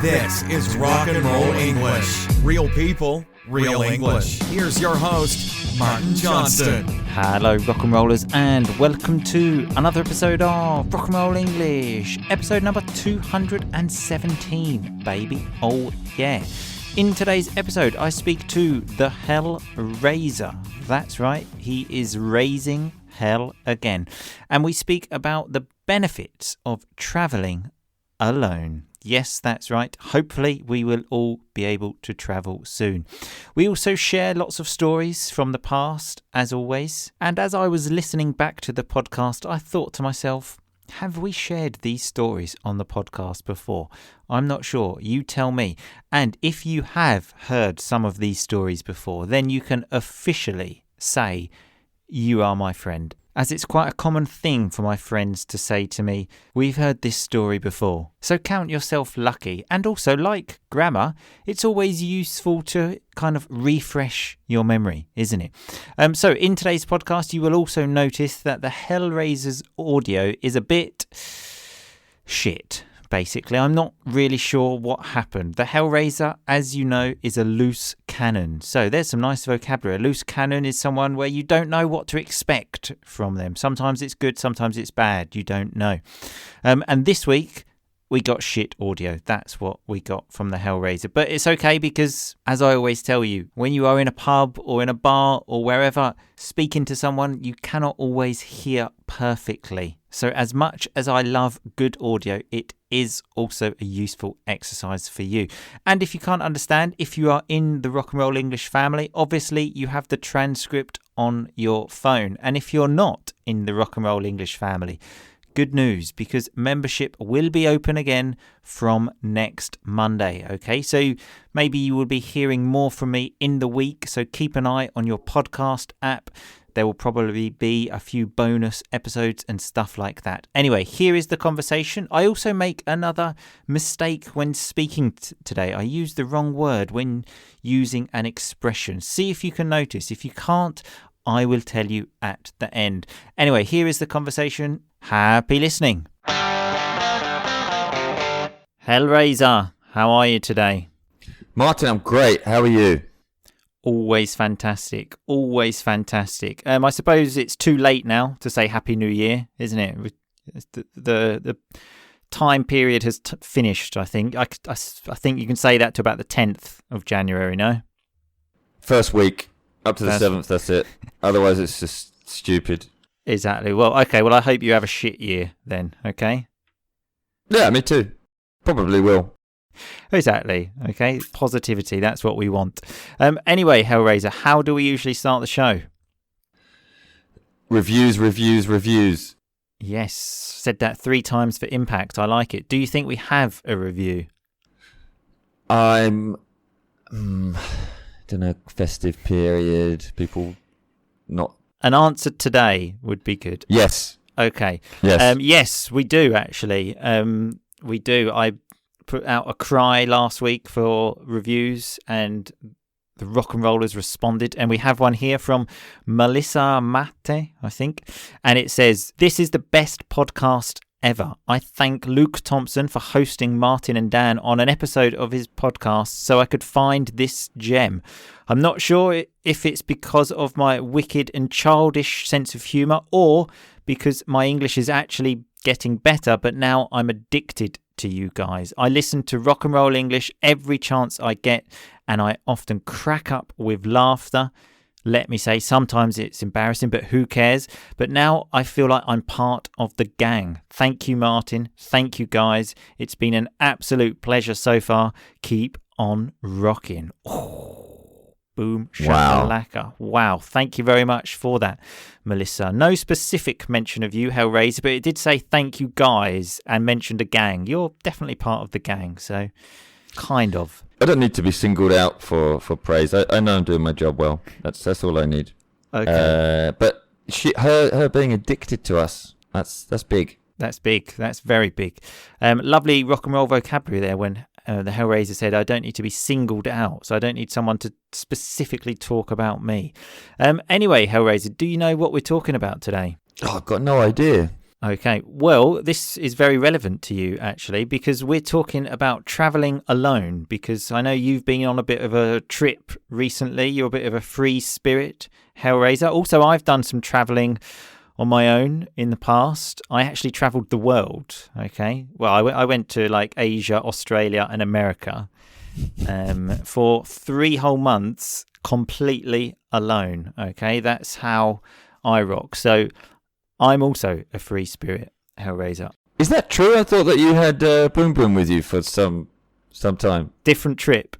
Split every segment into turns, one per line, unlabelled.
This is Rock and Roll English. Real people, real English. Here's your host, Martin Johnston.
Hello, rock and rollers, and welcome to another episode of Rock and Roll English, episode number 217, baby. Oh, yeah. In today's episode, I speak to the Hellraiser. That's right, he is raising hell again. And we speak about the benefits of travelling alone. Yes, that's right. Hopefully we will all be able to travel soon. We also share lots of stories from the past, as always. And as I was listening back to the podcast, I thought to myself, have we shared these stories on the podcast before? I'm not sure. You tell me. And if you have heard some of these stories before, then you can officially say you are my friend. As it's quite a common thing for my friends to say to me, we've heard this story before. So count yourself lucky. And also, like grammar, it's always useful to kind of refresh your memory, isn't it? So in today's podcast, you will also notice that the Hellraiser's audio is a bit shit. Basically, I'm not really sure what happened. The Hellraiser, as you know, is a loose cannon. So there's some nice vocabulary. A loose cannon is someone where you don't know what to expect from them. Sometimes it's good, sometimes it's bad. You don't know. And this week, we got shit audio. That's what we got from the Hellraiser. But it's okay because, as I always tell you, when you are in a pub or in a bar or wherever, speaking to someone, you cannot always hear perfectly. So as much as I love good audio, it is also a useful exercise for you. And if you can't understand, if you are in the Rock and Roll English family, obviously you have the transcript on your phone. And if you're not in the Rock and Roll English family, good news, because membership will be open again from next Monday, okay? So maybe you will be hearing more from me in the week, so keep an eye on your podcast app. There will probably be a few bonus episodes and stuff like that. Anyway, here is the conversation. I also make another mistake when speaking today. I use the wrong word when using an expression. See if you can notice. If you can't, I will tell you at the end. Anyway, here is the conversation. Happy listening. Hellraiser, how are you today?
Martin, I'm great. How are you?
Always fantastic. Always fantastic. I suppose it's too late now to say Happy New Year, isn't it? The time period has finished, I think. I think you can say that to about the 10th of January, no?
First week, up to the 7th, that's it. Otherwise, it's just stupid.
Exactly. Well, okay. Well, I hope you have a shit year then, okay?
Yeah, me too. Probably will.
Exactly. Okay. Positivity. That's what we want. Anyway, Hellraiser, how do we usually start the show?
Reviews.
Yes. Said that 3 times for impact. I like it. Do you think we have a review?
Don't know, festive period, people not...
An answer today would be good.
Yes.
Okay.
Yes.
Yes, we do actually. We do. I put out a cry last week for reviews and the rock and rollers responded, and we have one here from Melissa Mate, I think, and it says, "This is the best podcast ever. I thank Luke Thompson for hosting Martin and Dan on an episode of his podcast so I could find this gem. I'm not sure if it's because of my wicked and childish sense of humour or because my English is actually getting better, but now I'm addicted to you guys. I listen to Rock and Roll English every chance I get, and I often crack up with laughter. Let me say, sometimes it's embarrassing, but who cares? But now I feel like I'm part of the gang. Thank you, Martin. Thank you, guys. It's been an absolute pleasure so far. Keep on rocking." Oh, boom, shakalaka. Wow. Thank you very much for that, Melissa. No specific mention of you, Hellraiser, but it did say thank you, guys, and mentioned a gang. You're definitely part of the gang, so kind of.
I don't need to be singled out for praise. I know I'm doing my job well. That's all I need.
Okay.
But her being addicted to us, that's big.
That's big. That's very big. Lovely rock and roll vocabulary there when the Hellraiser said, I don't need to be singled out, so I don't need someone to specifically talk about me. Anyway, Hellraiser, do you know what we're talking about today?
Oh, I've got no idea.
Okay, well, this is very relevant to you, actually, because we're talking about travelling alone, because I know you've been on a bit of a trip recently. You're a bit of a free spirit, Hellraiser. Also, I've done some travelling on my own in the past. I actually travelled the world, okay? Well, I went to like Asia, Australia and America for 3 whole months completely alone, okay? That's how I rock. So I'm also a free spirit, Hellraiser.
Is that true? I thought that you had Boom Boom with you for some time.
Different trip.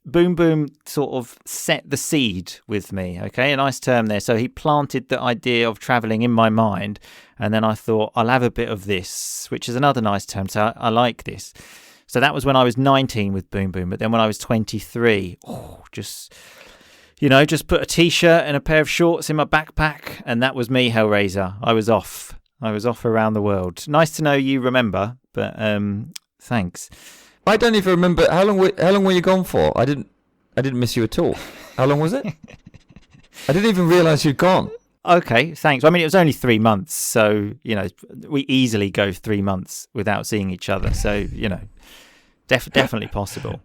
Boom Boom sort of set the seed with me, okay? A nice term there. So he planted the idea of travelling in my mind, and then I thought, I'll have a bit of this, which is another nice term, so I like this. So that was when I was 19 with Boom Boom, but then when I was 23, just put a T-shirt and a pair of shorts in my backpack, and that was me, Hellraiser. I was off around the world. Nice to know you remember, but thanks.
I don't even remember how long were you gone for? I didn't miss you at all. How long was it? I didn't even realise you'd gone.
Okay, thanks. I mean, it was only 3 months, so we easily go 3 months without seeing each other. So definitely possible.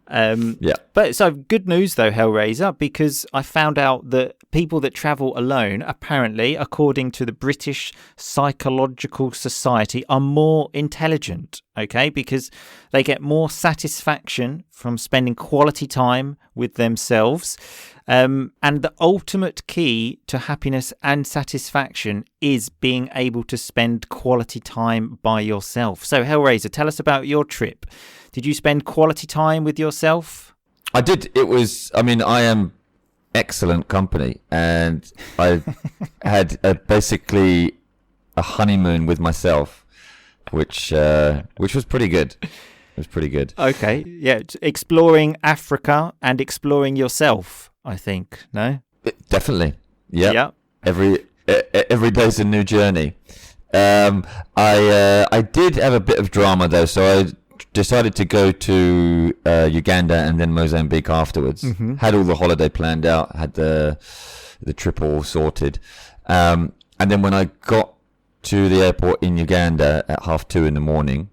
Yeah.
But so good news though, Hellraiser, because I found out that people that travel alone, apparently, according to the British Psychological Society, are more intelligent, okay? Because they get more satisfaction from spending quality time with themselves. And the ultimate key to happiness and satisfaction is being able to spend quality time by yourself. So, Hellraiser, tell us about your trip. Did you spend quality time with yourself?
I did. I am excellent company, and I had basically a honeymoon with myself, which was pretty good. It was pretty good.
Okay, yeah, exploring Africa and exploring yourself, I think. No,
definitely. Yeah.
Yeah.
Every day's a new journey. I did have a bit of drama though, so I decided to go to Uganda and then Mozambique afterwards.
Mm-hmm.
Had all the holiday planned out, had the trip all sorted, and then when I got to the airport in Uganda at 2:30 in the morning,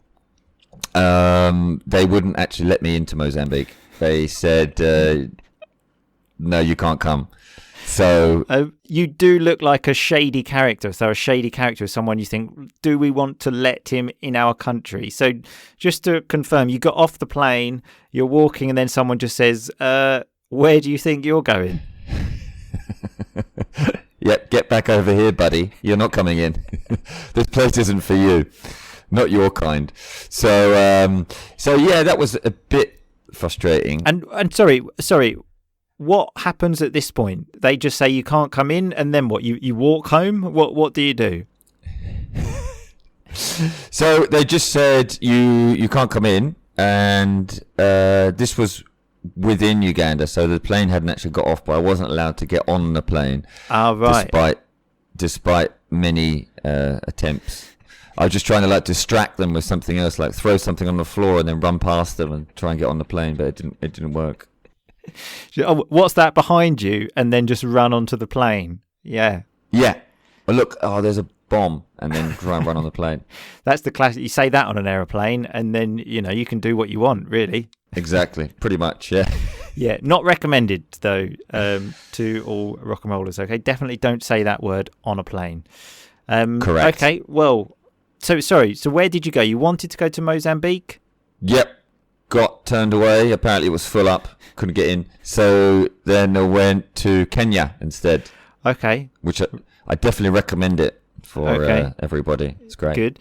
they wouldn't actually let me into Mozambique. They said, no, you can't come. So
you do look like a shady character. So a shady character is someone you think, do we want to let him in our country? So just to confirm, you got off the plane, you're walking, and then someone just says, where do you think you're going?
Yep, get back over here, buddy. You're not coming in. This place isn't for you. Not your kind. So yeah, that was a bit frustrating.
And sorry. What happens at this point? They just say you can't come in, and then what? You walk home? What do you do?
So they just said you can't come in, and this was within Uganda, so the plane hadn't actually got off, but I wasn't allowed to get on the plane.
Ah, right.
Despite many attempts. I was just trying to distract them with something else, like throw something on the floor and then run past them and try and get on the plane, but it didn't work.
Oh, what's that behind you? And then just run onto the plane. Yeah.
Yeah. Well, look, there's a bomb, and then try and run on the plane.
That's the classic. You say that on an aeroplane, and then you can do what you want, really.
Exactly. Pretty much. Yeah.
Yeah. Not recommended though to all rock and rollers. Okay. Definitely don't say that word on a plane.
Correct.
Okay. Well. So sorry. So where did you go? You wanted to go to Mozambique?
Yep. Got turned away. Apparently it was full up. Couldn't get in. So then I went to Kenya instead.
Okay.
Which I definitely recommend it for everybody. It's great.
Good.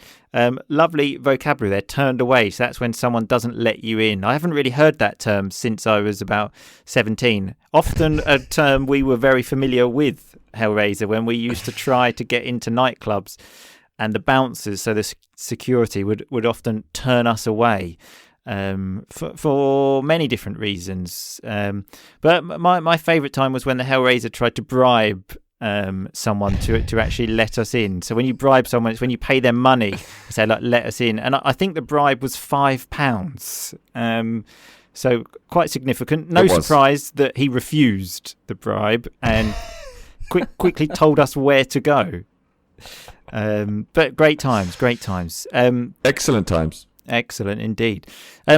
Lovely vocabulary there. Turned away. So that's when someone doesn't let you in. I haven't really heard that term since I was about 17. Often a term we were very familiar with, Hellraiser, when we used to try to get into nightclubs, and the bouncers, so the security, would often turn us away. For many different reasons, but my favourite time was when the Hellraiser tried to bribe someone to actually let us in. So when you bribe someone, it's when you pay them money, say let us in, and I think the bribe was £5. So quite significant. No surprise that he refused the bribe and quickly told us where to go. But great times.
Excellent times.
Excellent indeed.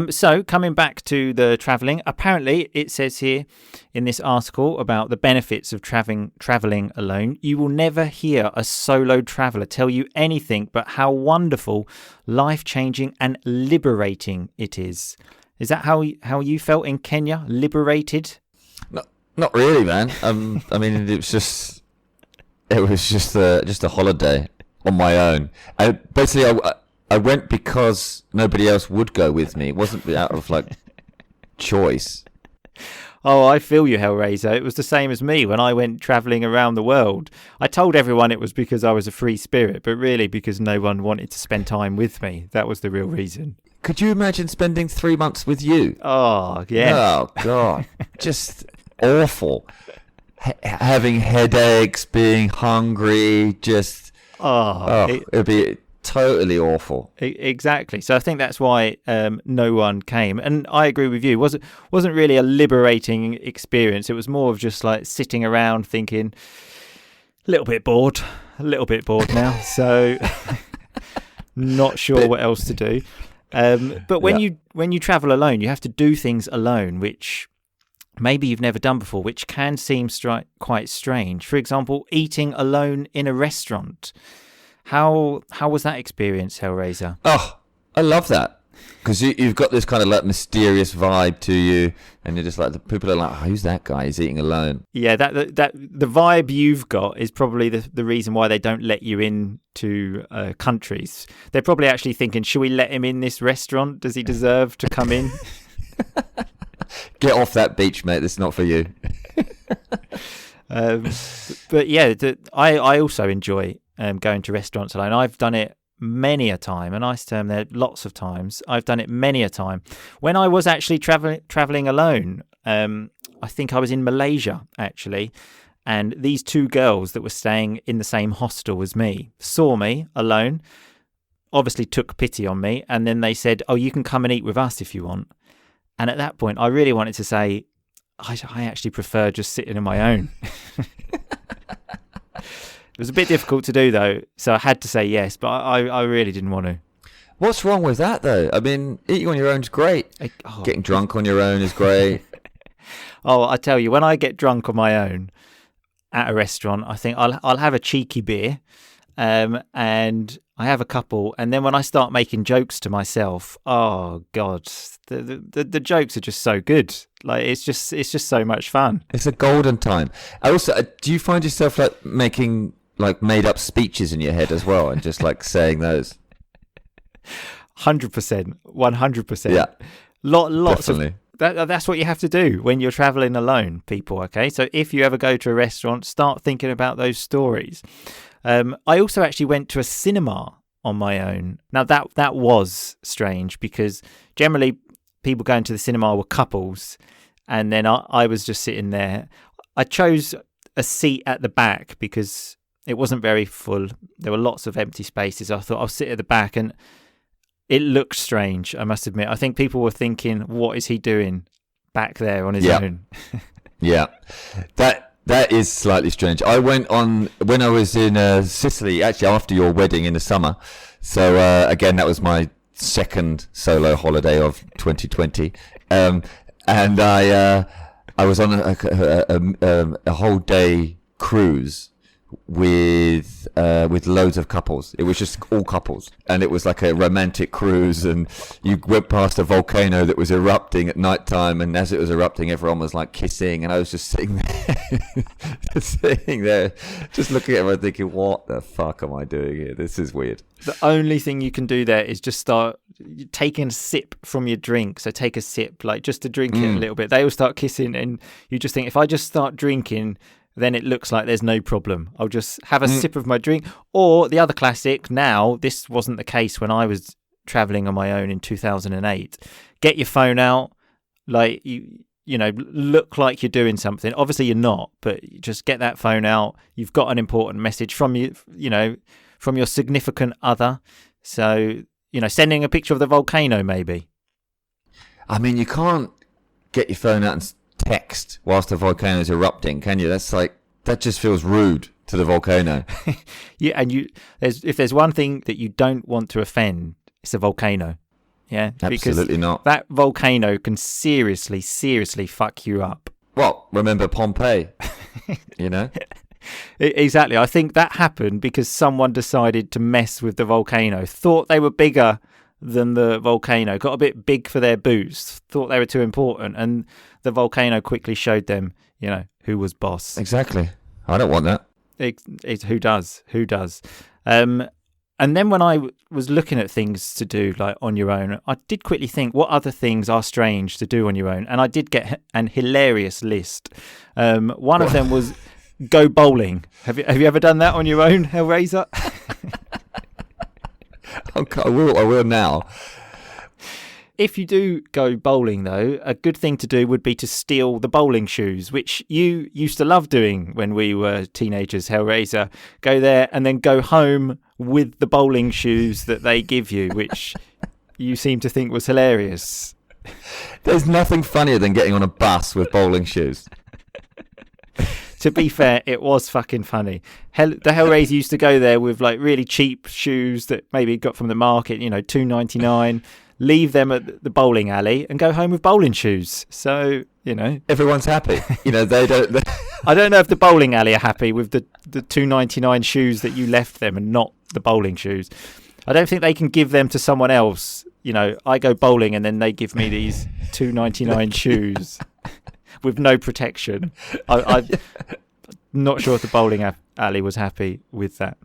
So coming back to the travelling, apparently it says here in this article about the benefits of travelling alone. You will never hear a solo traveller tell you anything but how wonderful, life-changing and liberating it is. Is that how you felt in Kenya? Liberated?
Not really, man. I mean, it was just a holiday on my own. I went because nobody else would go with me. It wasn't out of choice.
Oh, I feel you, Hellraiser. It was the same as me when I went travelling around the world. I told everyone it was because I was a free spirit, but really because no one wanted to spend time with me. That was the real reason.
Could you imagine spending 3 months with you?
Oh, yeah.
Oh, God. Just awful. Having headaches, being hungry, just... it'd be totally awful.
Exactly. So I think that's why no one came. And I agree with you. It wasn't really a liberating experience. It was more of just sitting around thinking, a little bit bored now. So not sure what else to do. But when you travel alone, you have to do things alone, which maybe you've never done before, which can seem quite strange. For example, eating alone in a restaurant. How was that experience, Hellraiser?
Oh, I love that. Because you've got this kind of mysterious vibe to you, and you're just the people are like, oh, who's that guy? He's eating alone.
Yeah, that the vibe you've got is probably the reason why they don't let you into countries. They're probably actually thinking, should we let him in this restaurant? Does he deserve to come in?
Get off that beach, mate. This is not for you.
But yeah, I also enjoy going to restaurants alone. I've done it many a time, and I term there lots of times. I've done it many a time. When I was actually traveling alone, I think I was in Malaysia actually, and these two girls that were staying in the same hostel as me saw me alone, obviously took pity on me, and then they said, oh, you can come and eat with us if you want. And at that point I really wanted to say, I actually prefer just sitting on my own. It was a bit difficult to do though, so I had to say yes, but I really didn't want to.
What's wrong with that though? I mean, eating on your own is great. Getting drunk on your own is great.
Oh, I tell you, when I get drunk on my own at a restaurant, I think I'll have a cheeky beer, and I have a couple, and then when I start making jokes to myself, oh God, the jokes are just so good. It's just so much fun.
It's a golden time. Also, do you find yourself making made up speeches in your head as well, and just saying those?
100%, 100%.
Yeah,
lots
definitely.
That's what you have to do when you're traveling alone, people. Okay, so if you ever go to a restaurant, start thinking about those stories. I also actually went to a cinema on my own. Now that was strange because generally people going to the cinema were couples, and then I was just sitting there. I chose a seat at the back because it wasn't very full. There were lots of empty spaces. I thought I'll sit at the back, and it looked strange, I must admit. I think people were thinking, what is he doing back there on his own?
Yeah, that is slightly strange. I went on when I was in Sicily, actually after your wedding in the summer. So again, that was my second solo holiday of 2020, and I was on a whole day cruise with loads of couples. It was just all couples, and it was like a romantic cruise, and you went past a volcano that was erupting at night time, and as it was erupting everyone was kissing, and I was just sitting there just looking at everyone thinking, what the fuck am I doing here? This is weird.
The only thing you can do there is just start taking a sip from your drink. So take a sip, just to drink it a little bit. They all start kissing, and you just think, if I just start drinking, then it looks like there's no problem. I'll just have a sip of my drink. Or the other classic, now, this wasn't the case when I was traveling on my own in 2008. Get your phone out, look like you're doing something. Obviously you're not, but just get that phone out. You've got an important message from from your significant other. So, sending a picture of the volcano maybe.
I mean, you can't get your phone out and text whilst the volcano is erupting, can you? That's That just feels rude to the volcano.
Yeah, and if there's one thing that you don't want to offend, it's a volcano. Yeah,
Absolutely
because
not.
that volcano can seriously fuck you up.
Well, remember Pompeii, you know?
Exactly. I think that happened because someone decided to mess with the volcano, thought they were bigger than the volcano, got a bit big for their boots, thought they were too important, and the volcano quickly showed them, who was boss.
Exactly. I don't want that.
It's who does. And then when I was looking at things to do like on your own, I did quickly think what other things are strange to do on your own, and I did get an hilarious list. One of them was go bowling. Have you ever done that on your own, Hellraiser?
Okay, I will now.
If you do go bowling, though, a good thing to do would be to steal the bowling shoes, which you used to love doing when we were teenagers, Hellraiser. Go there and then go home with the bowling shoes that they give you, which you seem to think was hilarious.
There's nothing funnier than getting on a bus with bowling shoes.
To be fair, it was fucking funny. The Hellraiser used to go there with like really cheap shoes that maybe got from the market, $2.99. Leave them at the bowling alley and go home with bowling shoes. So,
everyone's happy. They don't.
I don't know if the bowling alley are happy with the $2.99 shoes that you left them and not the bowling shoes. I don't think they can give them to someone else. I go bowling and then they give me these $2.99 shoes with no protection. I'm not sure if the bowling alley was happy with that.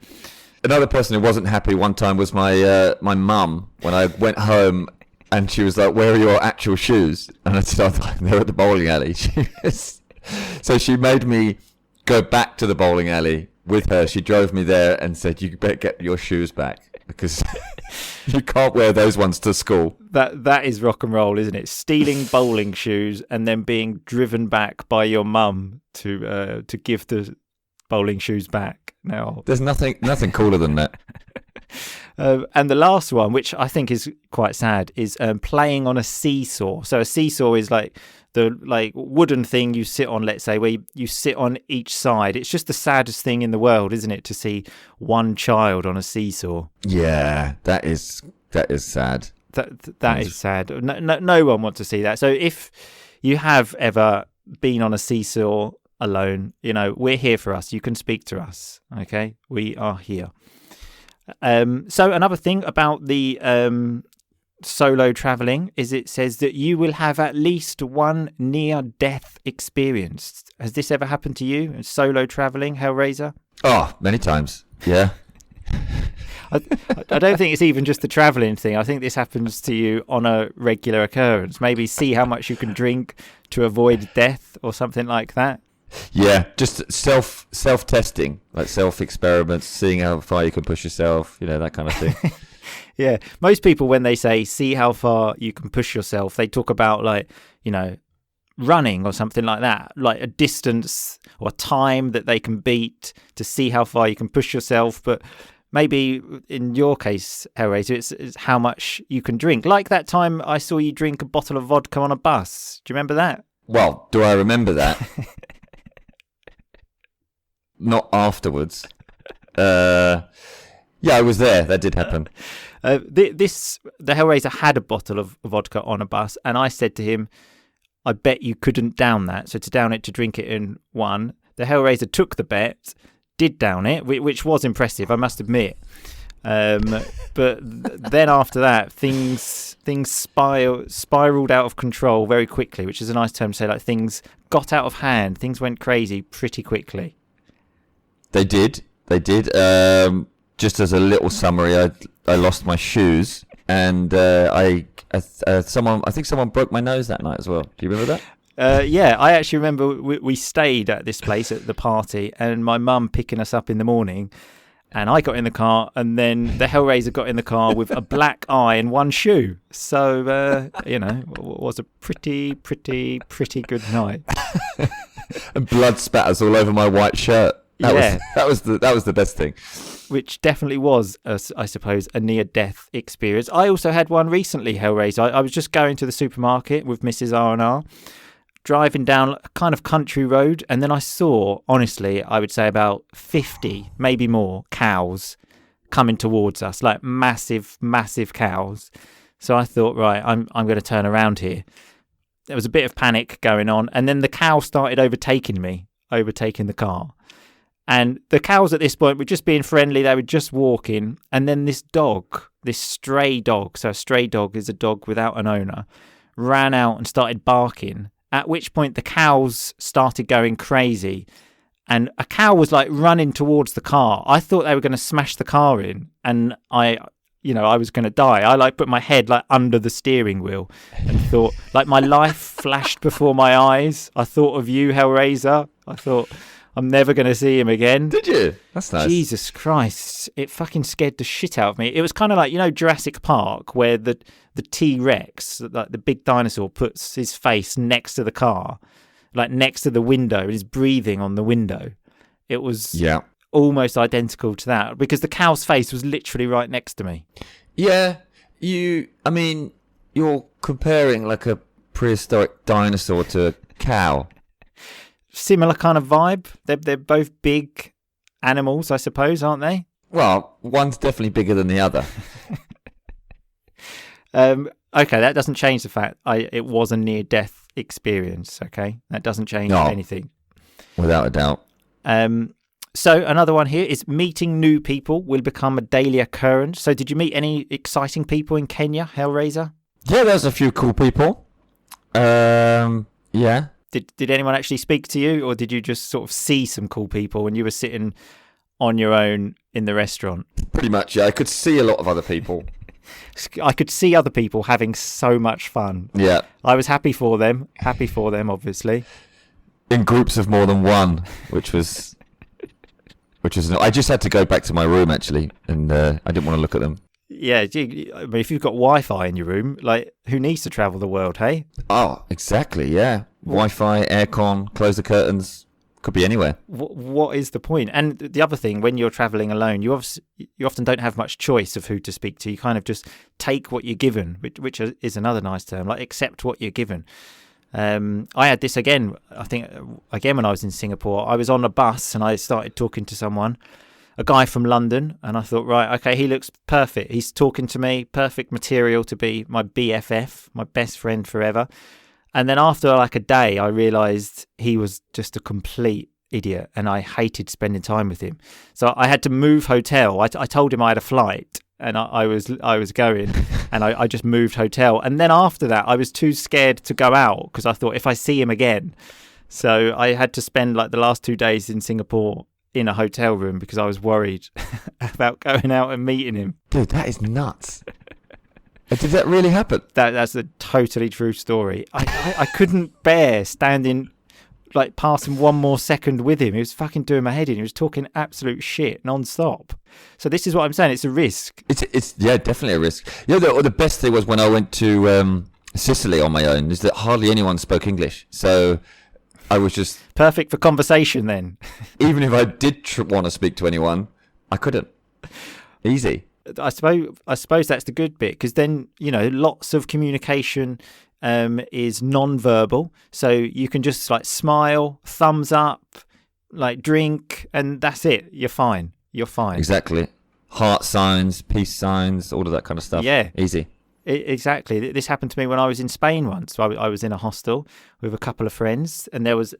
Another person who wasn't happy one time was my mum when I went home, and she was like, "Where are your actual shoes?" And I said, "They're at the bowling alley." So she made me go back to the bowling alley with her. She drove me there and said, "You better get your shoes back because you can't wear those ones to school."
That is rock and roll, isn't it? Stealing bowling shoes and then being driven back by your mum to give the bowling shoes back. Now,
there's nothing cooler than that.
And the last one, which I think is quite sad, is playing on a seesaw. So a seesaw is like the wooden thing you sit on, let's say, where you sit on each side. It's just the saddest thing in the world, isn't it, to see one child on a seesaw?
Yeah, that is sad.
That is sad. No one wants to see that. So if you have ever been on a seesaw alone, we're here for us. You can speak to us. Okay, we are here. So another thing about the solo traveling is it says that you will have at least one near-death experience. Has this ever happened to you? Solo traveling, Hellraiser?
Oh, many times. Yeah.
I don't think it's even just the traveling thing. I think this happens to you on a regular occurrence. Maybe see how much you can drink to avoid death or something like that.
Yeah, just self-testing, like self-experiments, seeing how far you can push yourself, that kind of thing.
Yeah, most people, when they say see how far you can push yourself, they talk about running or something like that, like a distance or time that they can beat to see how far you can push yourself. But maybe in your case, Hellraiser, it's how much you can drink. Like that time I saw you drink a bottle of vodka on a bus. Do you remember that? Well,
do I remember that? Not afterwards. Yeah, I was there. That did happen.
The Hellraiser had a bottle of vodka on a bus, and I said to him, I bet you couldn't down that. So to down it, to drink it in one. The Hellraiser took the bet, did down it, which was impressive, I must admit. But then after that, things spiraled out of control very quickly, which is a nice term to say. Like things got out of hand, things went crazy pretty quickly.
They did. Just as a little summary, I lost my shoes, and I think someone broke my nose that night as well. Do you remember that?
Yeah, I actually remember we stayed at this place at the party, and my mum picking us up in the morning, and I got in the car, and then the Hellraiser got in the car with a black eye and one shoe. So, it was a pretty good night.
And blood spatters all over my white shirt. That was the best thing.
Which definitely was, I suppose, a near-death experience. I also had one recently, Hellraiser. I was just going to the supermarket with Mrs. R&R, driving down a kind of country road, and then I saw, honestly, I would say about 50, maybe more, cows coming towards us, like massive, massive cows. So I thought, right, I'm going to turn around here. There was a bit of panic going on, and then the cow started overtaking the car. And the cows at this point were just being friendly. They were just walking. And then this dog, this stray dog, so a stray dog is a dog without an owner, ran out and started barking, at which point the cows started going crazy. And a cow was like running towards the car. I thought they were going to smash the car in, and I was going to die. I like put my head like under the steering wheel and thought, like, my life flashed before my eyes. I thought of you, Hellraiser. I thought, I'm never going to see him again.
Did you? That's nice.
Jesus Christ. It fucking scared the shit out of me. It was kind of like, Jurassic Park, where the T-Rex, like the big dinosaur, puts his face next to the car, like next to the window, and is breathing on the window. It was almost identical to that, because the cow's face was literally right next to me.
Yeah, you're comparing like a prehistoric dinosaur to a cow.
Similar kind of vibe. They're both big animals, I suppose, aren't they?
Well, one's definitely bigger than the other.
Okay, that doesn't change the fact it was a near-death experience. Okay, that doesn't change anything.
Without a doubt.
So another one here is meeting new people will become a daily occurrence. So did you meet any exciting people in Kenya, Hellraiser?
Yeah, there's a few cool people. Yeah.
Did anyone actually speak to you, or did you just sort of see some cool people when you were sitting on your own in the restaurant?
Pretty much, yeah. I could see a lot of other people.
I could see other people having so much fun.
Yeah.
I was happy for them, obviously.
In groups of more than one, which was I just had to go back to my room, actually, and I didn't want to look at them.
Yeah, I mean, if you've got Wi-Fi in your room, like, who needs to travel the world, hey?
Oh, exactly, yeah. Wi-Fi, aircon, close the curtains, could be anywhere.
What is the point? And the other thing, when you're traveling alone, you often don't have much choice of who to speak to. You kind of just take what you're given, which is another nice term, like accept what you're given. I had this again, I think, when I was in Singapore. I was on a bus and I started talking to someone, a guy from London, and I thought, right, okay, he looks perfect. He's talking to me, perfect material to be my BFF, my best friend forever. And then after like a day, I realised he was just a complete idiot, and I hated spending time with him. So I had to move hotel. I told him I had a flight, and I was going, and I just moved hotel. And then after that, I was too scared to go out, because I thought if I see him again. So I had to spend like the last 2 days in Singapore in a hotel room because I was worried about going out and meeting him.
Dude, that is nuts. Did that really happen?
That's a totally true story. I couldn't bear standing, like, passing one more second with him. He was fucking doing my head in. He was talking absolute shit non-stop. So this is what I'm saying. It's a risk.
It's definitely a risk. The best thing was when I went to Sicily on my own, is that hardly anyone spoke English. So I was just...
Perfect for conversation then.
Even if I did want to speak to anyone, I couldn't. Easy.
I suppose that's the good bit, because then, lots of communication is non-verbal. So you can just like smile, thumbs up, like drink, and that's it. You're fine.
Exactly. Heart signs, peace signs, all of that kind of stuff.
Yeah.
Easy.
Exactly. This happened to me when I was in Spain once. So I was in a hostel with a couple of friends, and there was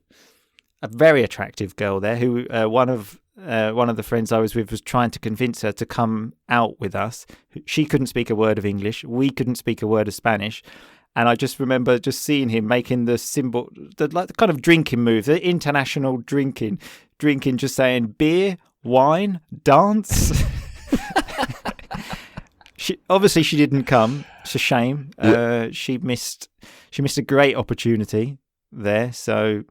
a very attractive girl there who one of the friends I was with was trying to convince her to come out with us. She couldn't speak a word of English. We couldn't speak a word of Spanish. And I just remember just seeing him making the symbol, the kind of drinking move, the international drinking, just saying beer, wine, dance. Obviously she didn't come. It's a shame. She missed a great opportunity there. So,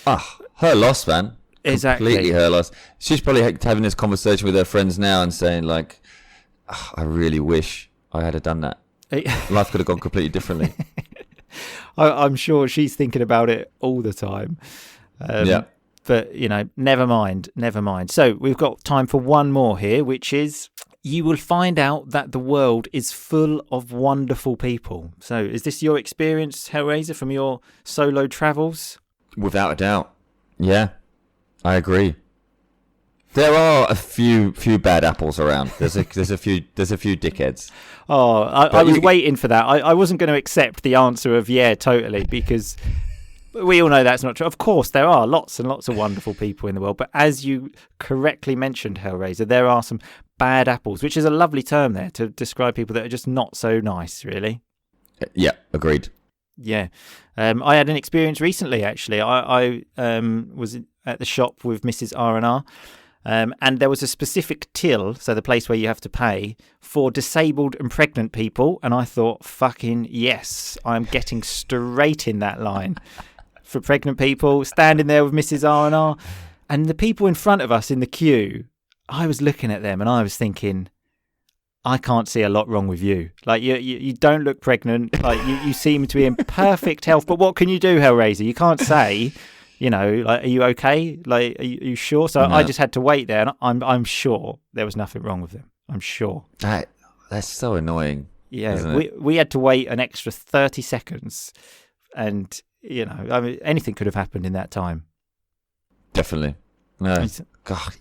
her loss, man.
Exactly.
Completely her loss. She's probably having this conversation with her friends now and saying like, I really wish I had done that. Life could have gone completely differently.
I'm sure she's thinking about it all the time.
Yeah.
But, never mind. So we've got time for one more here, which is, you will find out that the world is full of wonderful people. So is this your experience, Hellraiser, from your solo travels?
Without a doubt. Yeah, I agree. There are a few bad apples around. There's a few dickheads.
Oh, I was waiting for that. I wasn't going to accept the answer of yeah, totally, because we all know that's not true. Of course, there are lots and lots of wonderful people in the world, but as you correctly mentioned, Hellraiser, there are some bad apples, which is a lovely term there to describe people that are just not so nice, really.
Yeah, agreed.
Yeah. I had an experience recently, actually. I was at the shop with Mrs. R&R, and there was a specific till, so the place where you have to pay, for disabled and pregnant people, and I thought, fucking yes, I'm getting straight in that line. For pregnant people, standing there with Mrs. R&R, and the people in front of us in the queue, I was looking at them and I was thinking, I can't see a lot wrong with you. Like, you don't look pregnant. Like, you seem to be in perfect health. But what can you do, Hellraiser? You can't say, like, are you okay? Like, are you sure? So no. I just had to wait there, and I'm sure there was nothing wrong with them. I'm sure.
That's so annoying.
Yeah, we had to wait an extra 30 seconds, and I mean, anything could have happened in that time.
Definitely. No. God,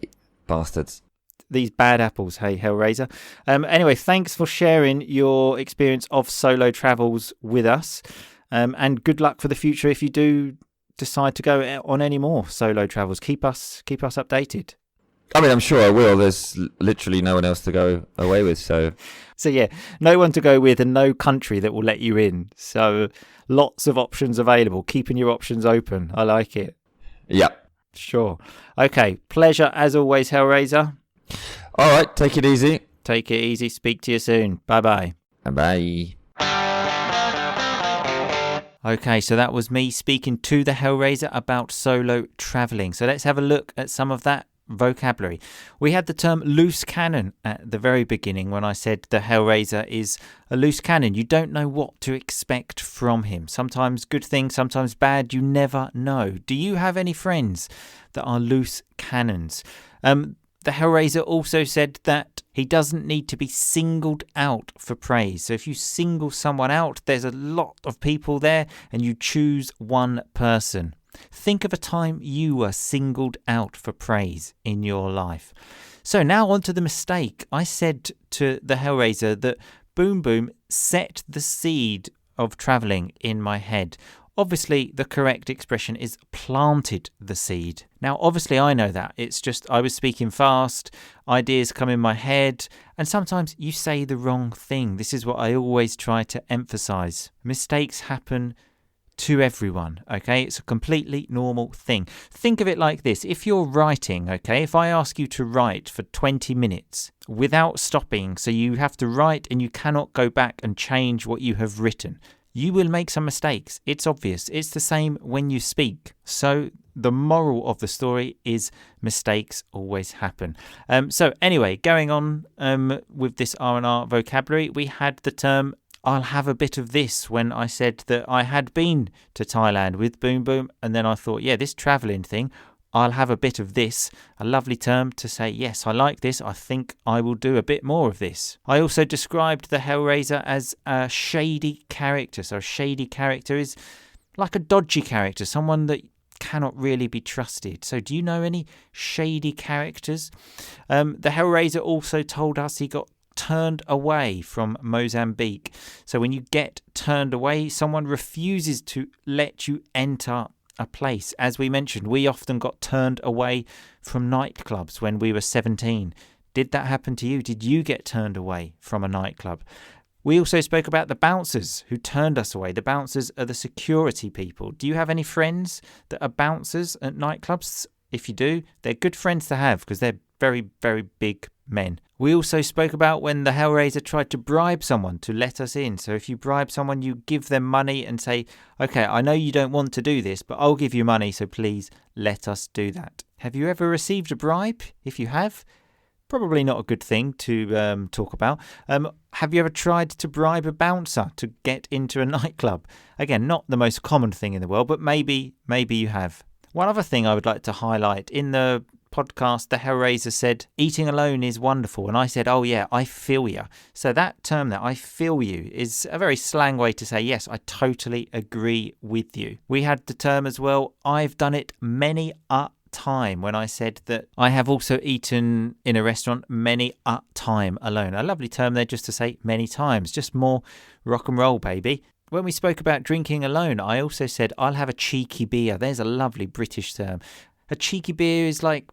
bastards.
These bad apples, hey, Hellraiser. Anyway, thanks for sharing your experience of solo travels with us. And good luck for the future if you do decide to go on any more solo travels. Keep us updated.
I mean, I'm sure I will. There's literally no one else to go away with, so
yeah, no one to go with and no country that will let you in. So lots of options available. Keeping your options open. I like it.
Yeah.
Sure. Okay. Pleasure as always, Hellraiser.
All right. Take it easy.
Take it easy. Speak to you soon. Bye-bye.
Bye.
Okay, so that was me speaking to the Hellraiser about solo travelling. So let's have a look at some of that vocabulary. We had the term loose cannon at the very beginning when I said the Hellraiser is a loose cannon. You don't know what to expect from him. Sometimes good things, sometimes bad. You never know. Do you have any friends that are loose cannons? The Hellraiser also said that he doesn't need to be singled out for praise. So if you single someone out, there's a lot of people there and you choose one person. Think of a time you were singled out for praise in your life. So now on to the mistake. I said to the Hellraiser that Boom Boom set the seed of travelling in my head. Obviously, the correct expression is planted the seed. Now, obviously, I know that. It's just I was speaking fast, ideas come in my head, and sometimes you say the wrong thing. This is what I always try to emphasise. Mistakes happen to everyone, okay? It's a completely normal thing. Think of it like this. If you're writing, okay, if I ask you to write for 20 minutes without stopping, so you have to write and you cannot go back and change what you have written, you will make some mistakes. It's obvious. It's the same when you speak. So the moral of the story is mistakes always happen. So anyway, going on with this R&R vocabulary, we had the term I'll have a bit of this when I said that I had been to Thailand with Boom Boom. And then I thought, yeah, this travelling thing, I'll have a bit of this. A lovely term to say, yes, I like this. I think I will do a bit more of this. I also described the Hellraiser as a shady character. So a shady character is like a dodgy character, someone that cannot really be trusted. So do you know any shady characters? The Hellraiser also told us he got turned away from Mozambique. So when you get turned away, someone refuses to let you enter a place. As we mentioned, we often got turned away from nightclubs when we were 17. Did that happen to you? Did you get turned away from a nightclub? We also spoke about the bouncers who turned us away. The bouncers are the security people. Do you have any friends that are bouncers at nightclubs? If you do, they're good friends to have because they're very, very big men. We also spoke about when the Hellraiser tried to bribe someone to let us in. So if you bribe someone, you give them money and say, okay, I know you don't want to do this, but I'll give you money, so please let us do that. Have you ever received a bribe? If you have, probably not a good thing to talk about. Have you ever tried to bribe a bouncer to get into a nightclub? Again, not the most common thing in the world, but maybe you have. One other thing I would like to highlight in the podcast, the Hellraiser said, eating alone is wonderful. And I said, oh yeah, I feel you. So that term there, I feel you, is a very slang way to say, yes, I totally agree with you. We had the term as well, I've done it many a time, when I said that I have also eaten in a restaurant many a time alone. A lovely term there just to say many times, just more rock and roll, baby. When we spoke about drinking alone, I also said I'll have a cheeky beer. There's a lovely British term. A cheeky beer is like,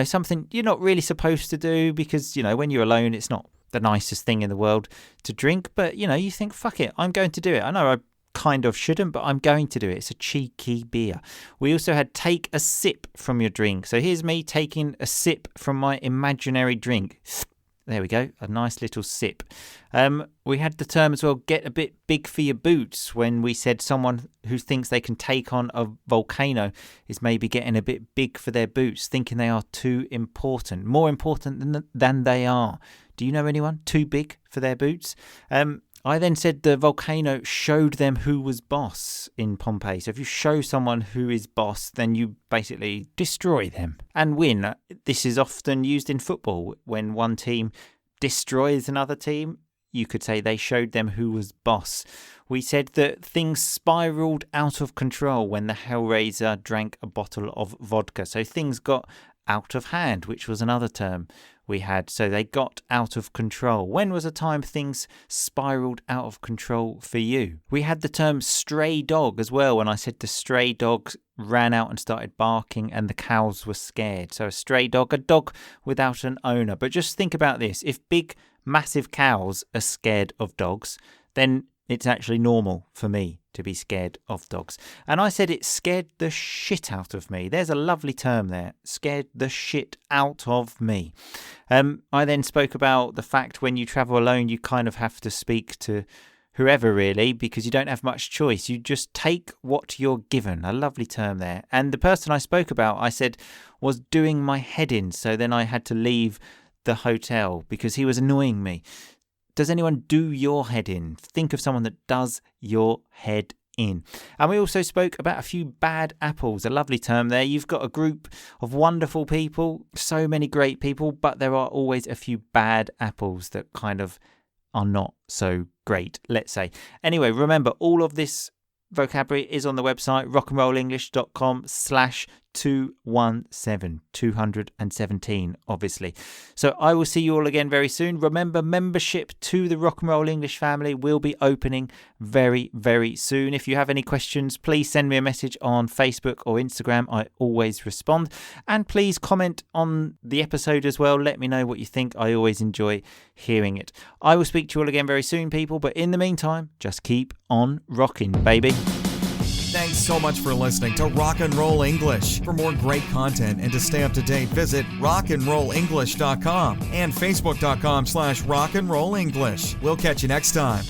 something you're not really supposed to do because, when you're alone, it's not the nicest thing in the world to drink. But, you think, fuck it, I'm going to do it. I know I kind of shouldn't, but I'm going to do it. It's a cheeky beer. We also had take a sip from your drink. So here's me taking a sip from my imaginary drink. There we go, a nice little sip. We had the term as well, get a bit big for your boots, when we said someone who thinks they can take on a volcano is maybe getting a bit big for their boots, thinking they are too important, more important than they are. Do you know anyone too big for their boots? I then said the volcano showed them who was boss in Pompeii. So if you show someone who is boss, then you basically destroy them and win. This is often used in football. When one team destroys another team, you could say they showed them who was boss. We said that things spiraled out of control when the Hellraiser drank a bottle of vodka. So things got out of hand, which was another term we had. So they got out of control. When was a time things spiraled out of control for you? We had the term stray dog as well, when I said the stray dog ran out and started barking and the cows were scared. So a stray dog, a dog without an owner. But just think about this. If big, massive cows are scared of dogs, then it's actually normal for me to be scared of dogs. And I said it scared the shit out of me. There's a lovely term there. Scared the shit out of me. I then spoke about the fact when you travel alone, you kind of have to speak to whoever really, because you don't have much choice. You just take what you're given. A lovely term there. And the person I spoke about, I said, was doing my head in. So then I had to leave the hotel because he was annoying me. Does anyone do your head in? Think of someone that does your head in. And we also spoke about a few bad apples, a lovely term there. You've got a group of wonderful people, so many great people, but there are always a few bad apples that kind of are not so great, let's say. Anyway, remember, all of this vocabulary is on the website, rockandrollenglish.com/217, obviously. So I will see you all again very soon. Remember, membership to the Rock and Roll English family will be opening very, very soon. If you have any questions, please send me a message on Facebook or Instagram. I always respond. And please comment on the episode as well. Let me know what you think. I always enjoy hearing it. I will speak to you all again very soon, people. But in the meantime, just keep on rocking, baby.
Thanks so much for listening to Rock and Roll English. For more great content and to stay up to date, visit rockandrollenglish.com and facebook.com/rockandrollenglish. We'll catch you next time.